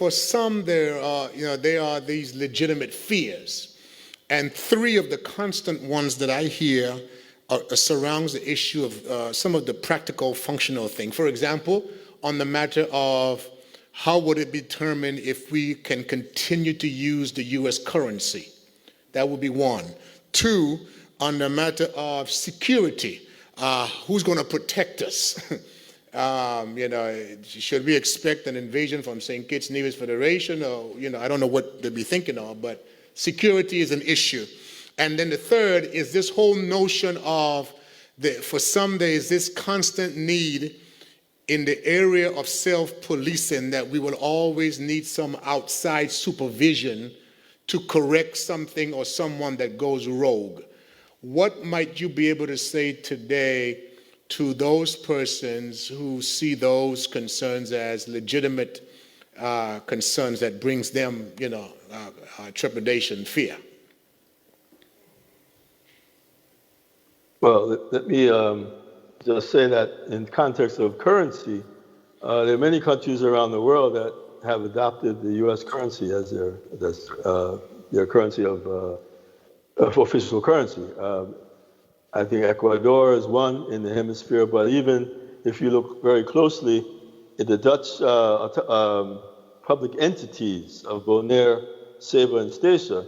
for some, there are these legitimate fears. And three of the constant ones that I hear surrounds the issue of some of the practical functional things. For example, on the matter of how would it be determined if we can continue to use the US currency? That would be one. Two, on the matter of security, who's going to protect us? Should we expect an invasion from St. Kitts and Nevis Federation? Or, I don't know what they'd be thinking of, but security is an issue. And then the third is this whole notion of, for some there is this constant need in the area of self-policing that we will always need some outside supervision to correct something or someone that goes rogue. What might you be able to say today to those persons who see those concerns as legitimate concerns that brings them, trepidation, fear? Well, let me just say that in context of currency, there are many countries around the world that have adopted the U.S. currency as their currency of official currency. I think Ecuador is one in the hemisphere, but even if you look very closely, the Dutch public entities of Bonaire, Saba, and Statia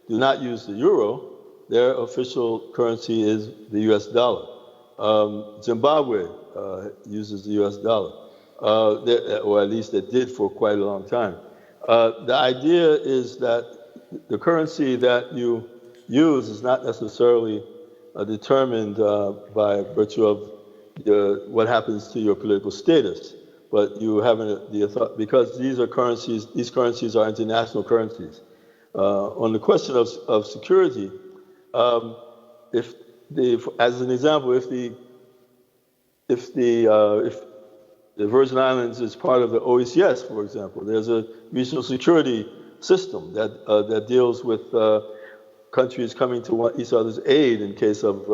do not use the euro. Their official currency is the US dollar. Zimbabwe uses the US dollar, or at least it did for quite a long time. The idea is that the currency that you use is not necessarily determined by virtue of what happens to your political status, but you have because these currencies are international currencies. On the question of security, as an example, if the Virgin Islands is part of the OECS, for example, there's a regional security system that deals with countries coming to each other's aid in case of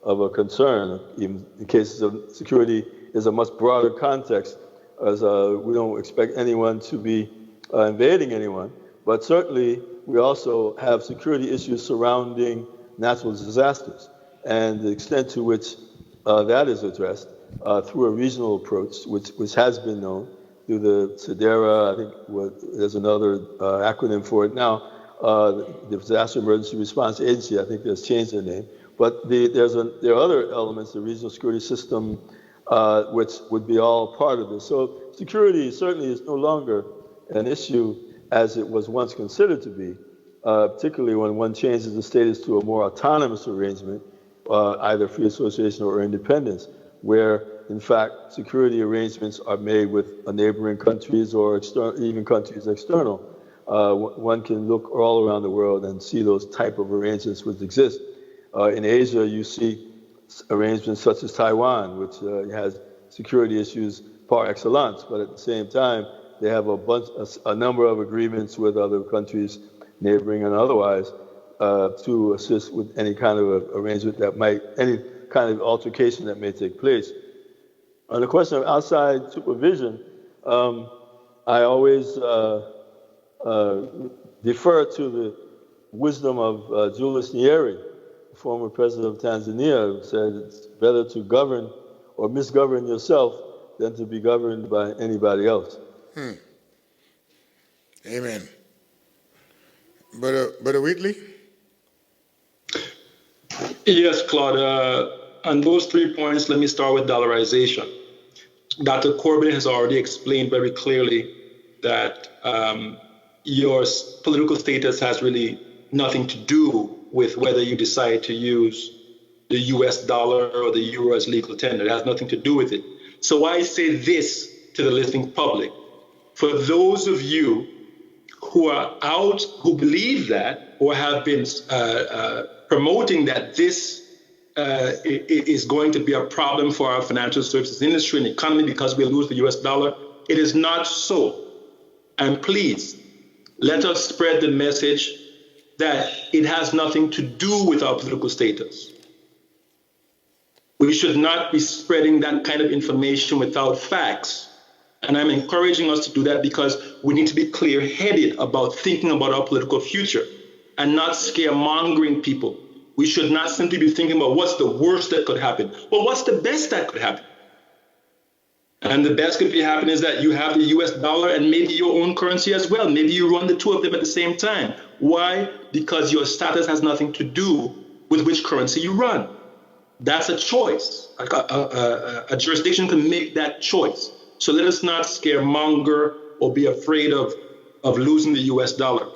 a concern. Even in cases of security, is a much broader context, as we don't expect anyone to be invading anyone. But certainly, we also have security issues surrounding natural disasters, and the extent to which that is addressed through a regional approach, which has been known through the SEDERA. I think there's another acronym for it now. The Disaster Emergency Response Agency, I think that's changed their name. But there are other elements, the regional security system, which would be all part of this. So security certainly is no longer an issue as it was once considered to be, particularly when one changes the status to a more autonomous arrangement, either free association or independence, where in fact security arrangements are made with neighboring countries or even countries external. One can look all around the world and see those type of arrangements which exist. In Asia, you see arrangements such as Taiwan, which has security issues par excellence, but at the same time, they have a number of agreements with other countries, neighboring and otherwise, to assist with any kind of arrangement any kind of altercation that may take place. On the question of outside supervision, I always defer to the wisdom of Julius Nyerere, the former president of Tanzania, who said it's better to govern or misgovern yourself than to be governed by anybody else. Amen. Brother Wheatley? Yes, Claude. On those 3 points, let me start with dollarization. Dr. Corbett has already explained very clearly that your political status has really nothing to do with whether you decide to use the US dollar or the euro as legal tender. It has nothing to do with it. So I say this to the listening public. For those of you who are out, who believe that, or have been promoting that this is going to be a problem for our financial services industry and economy because we lose the US dollar, it is not so. And please, let us spread the message that it has nothing to do with our political status. We should not be spreading that kind of information without facts. And I'm encouraging us to do that because we need to be clear-headed about thinking about our political future and not scaremongering people. We should not simply be thinking about what's the worst that could happen, but what's the best that could happen. And the best could be happening is that you have the US dollar and maybe your own currency as well. Maybe you run the two of them at the same time. Why? Because your status has nothing to do with which currency you run. That's a choice. A jurisdiction can make that choice. So let us not scaremonger or be afraid of losing the US dollar.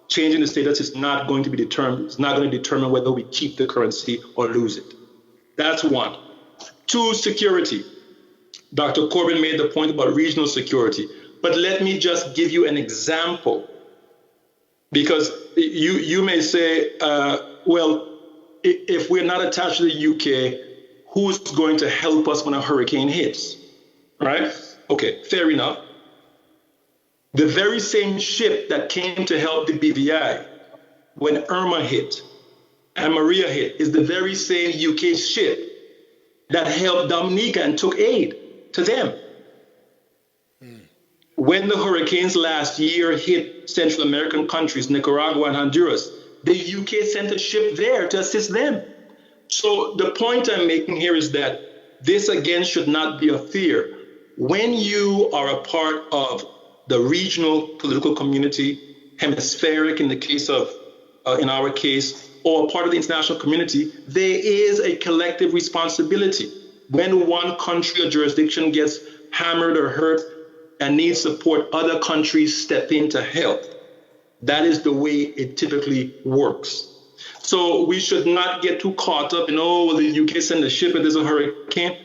Changing the status is not going to be determined. It's not going to determine whether we keep the currency or lose it. That's one. Two, security. Dr. Corbin made the point about regional security, but let me just give you an example, because you may say, well, if we're not attached to the UK, who's going to help us when a hurricane hits, right? Okay, fair enough. The very same ship that came to help the BVI when Irma hit and Maria hit is the very same UK ship that helped Dominica and took aid to them. When the hurricanes last year hit Central American countries, Nicaragua and Honduras, the UK sent a ship there to assist them. So the point I'm making here is that this again should not be a fear. When you are a part of the regional political community, hemispheric in the case of, in our case, or part of the international community, there is a collective responsibility. When one country or jurisdiction gets hammered or hurt and needs support, other countries step in to help. That is the way it typically works. So we should not get too caught up in, oh, well, the UK sent a ship if there's a hurricane.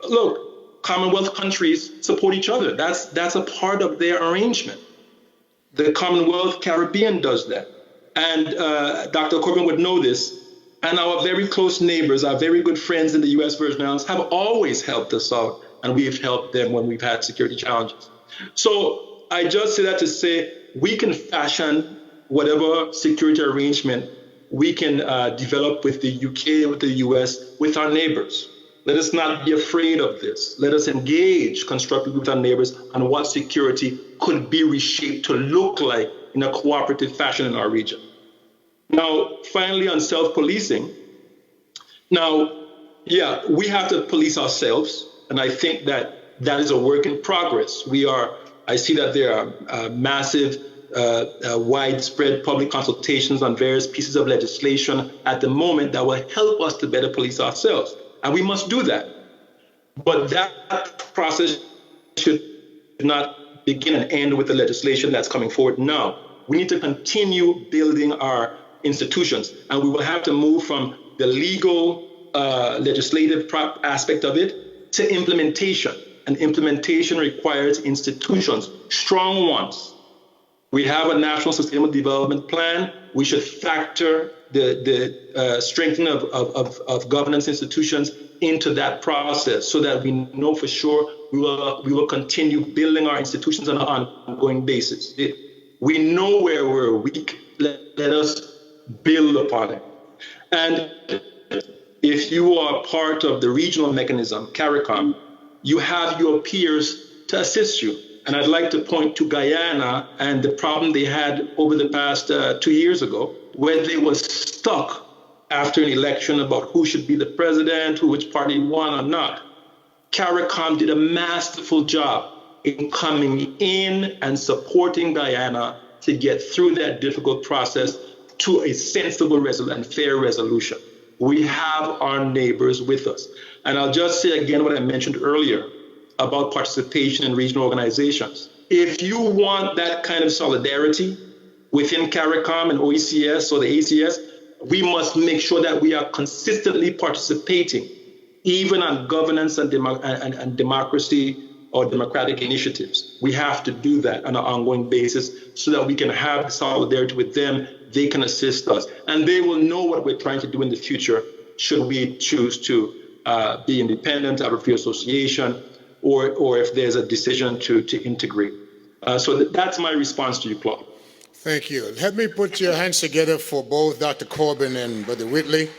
Look, Commonwealth countries support each other. That's a part of their arrangement. The Commonwealth Caribbean does that. And Dr. Corbin would know this. And our very close neighbors, our very good friends in the U.S. Virgin Islands have always helped us out, and we've helped them when we've had security challenges. So I just say that to say we can fashion whatever security arrangement we can develop with the UK, with the US, with our neighbors. Let us not be afraid of this. Let us engage constructively with our neighbors on what security could be reshaped to look like in a cooperative fashion in our region. Now, finally, on self-policing. Now, yeah, we have to police ourselves, and I think that is a work in progress. I see that there are massive, widespread public consultations on various pieces of legislation at the moment that will help us to better police ourselves, and we must do that. But that process should not begin and end with the legislation that's coming forward now. We need to continue building our institutions, and we will have to move from the legal legislative aspect of it to implementation. And implementation requires institutions, strong ones. We have a national sustainable development plan. We should factor the strengthening of governance institutions into that process so that we know for sure we will continue building our institutions on an ongoing basis. We know where we're weak. Let us build upon it. And if you are part of the regional mechanism, CARICOM, you have your peers to assist you. And I'd like to point to Guyana and the problem they had over the past 2 years ago, where they were stuck after an election about who should be the president, which party won or not. CARICOM did a masterful job in coming in and supporting Guyana to get through that difficult process to a sensible and fair resolution. We have our neighbors with us. And I'll just say again what I mentioned earlier about participation in regional organizations. If you want that kind of solidarity within CARICOM and OECS or the ACS, we must make sure that we are consistently participating, even on governance and democracy or democratic initiatives. We have to do that on an ongoing basis so that we can have solidarity with them. They can assist us, and they will know what we're trying to do in the future should we choose to be independent, have a free association, or if there's a decision to integrate. So that's my response to you, Claude. Thank you. Let me put your hands together for both Dr. Corbin and Brother Whitley.